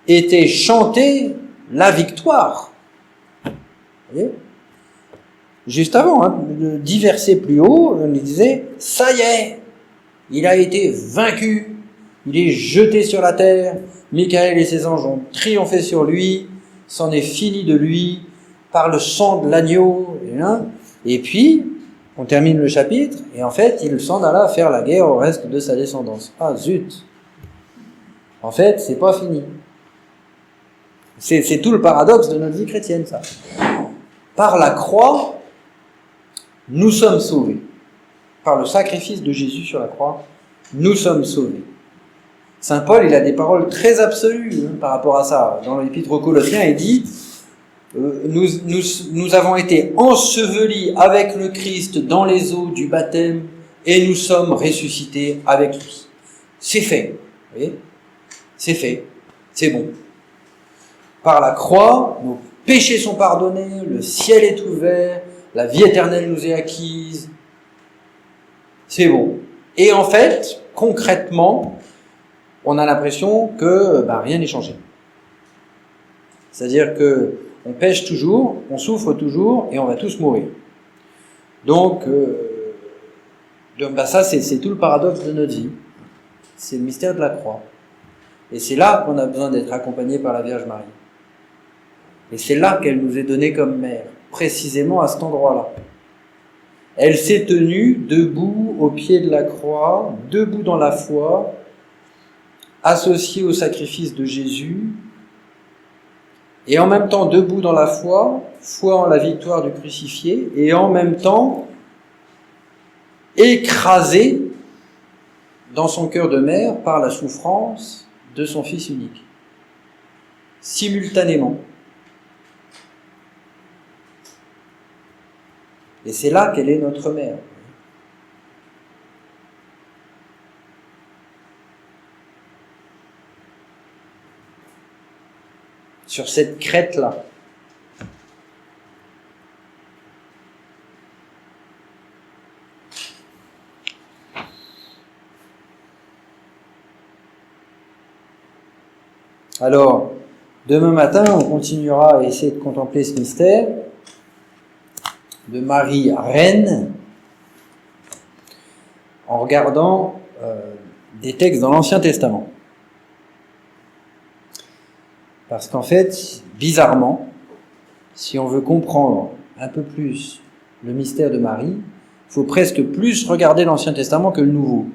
était chantée la victoire. Vous voyez ? Juste avant, 10 versets plus haut, on disait « Ça y est, il a été vaincu, il est jeté sur la terre, Michael et ses anges ont triomphé sur lui, c'en est fini de lui, par le sang de l'agneau. » Et puis, on termine le chapitre, et en fait, il s'en alla faire la guerre au reste de sa descendance. Ah zut! En fait, c'est pas fini. C'est tout le paradoxe de notre vie chrétienne, ça. Par la croix, nous sommes sauvés. Par le sacrifice de Jésus sur la croix, nous sommes sauvés. Saint Paul, il a des paroles très absolues par rapport à ça. Dans l'Épître aux Colossiens, il dit nous avons été ensevelis avec le Christ dans les eaux du baptême et nous sommes ressuscités avec lui. C'est fait. Vous voyez ? C'est fait. C'est bon. Par la croix, nos péchés sont pardonnés, le ciel est ouvert, la vie éternelle nous est acquise. C'est bon. Et en fait, concrètement, on a l'impression que rien n'est changé. C'est-à-dire que on pêche toujours, on souffre toujours, et on va tous mourir. Donc ça, c'est tout le paradoxe de notre vie. C'est le mystère de la croix. Et c'est là qu'on a besoin d'être accompagné par la Vierge Marie. Et c'est là qu'elle nous est donnée comme mère, précisément à cet endroit-là. Elle s'est tenue debout au pied de la croix, debout dans la foi, associée au sacrifice de Jésus, et en même temps debout dans la foi, foi en la victoire du crucifié, et en même temps écrasée dans son cœur de mère par la souffrance de son Fils unique. Simultanément. Et c'est là qu'elle est notre mère. Sur cette crête-là. Alors, demain matin, on continuera à essayer de contempler ce mystère de Marie reine en regardant des textes dans l'Ancien Testament. Parce qu'en fait, bizarrement, si on veut comprendre un peu plus le mystère de Marie, il faut presque plus regarder l'Ancien Testament que le Nouveau.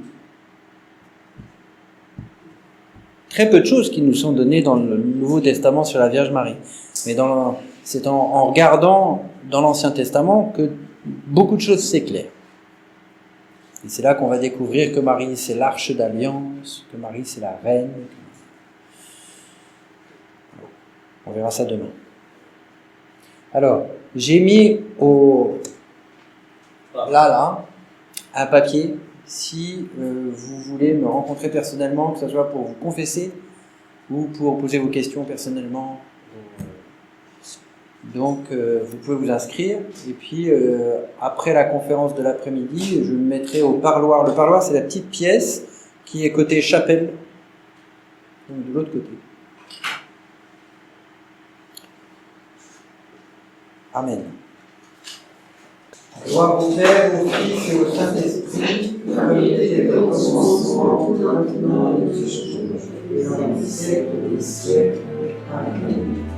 Très peu de choses qui nous sont données dans le Nouveau Testament sur la Vierge Marie. Mais c'est en regardant dans l'Ancien Testament que beaucoup de choses s'éclairent. Et c'est là qu'on va découvrir que Marie, c'est l'arche d'alliance, que Marie, c'est la reine. On verra ça demain. Alors, j'ai mis là, un papier. Si vous voulez me rencontrer personnellement, que ce soit pour vous confesser ou pour poser vos questions personnellement, donc vous pouvez vous inscrire. Et puis, après la conférence de l'après-midi, je me mettrai au parloir. Le parloir, c'est la petite pièce qui est côté chapelle, donc de l'autre côté. Amen. Gloire au Père, au Fils et au Saint-Esprit, comme il était au commencement, maintenant et toujours, et dans les siècles des siècles. Amen.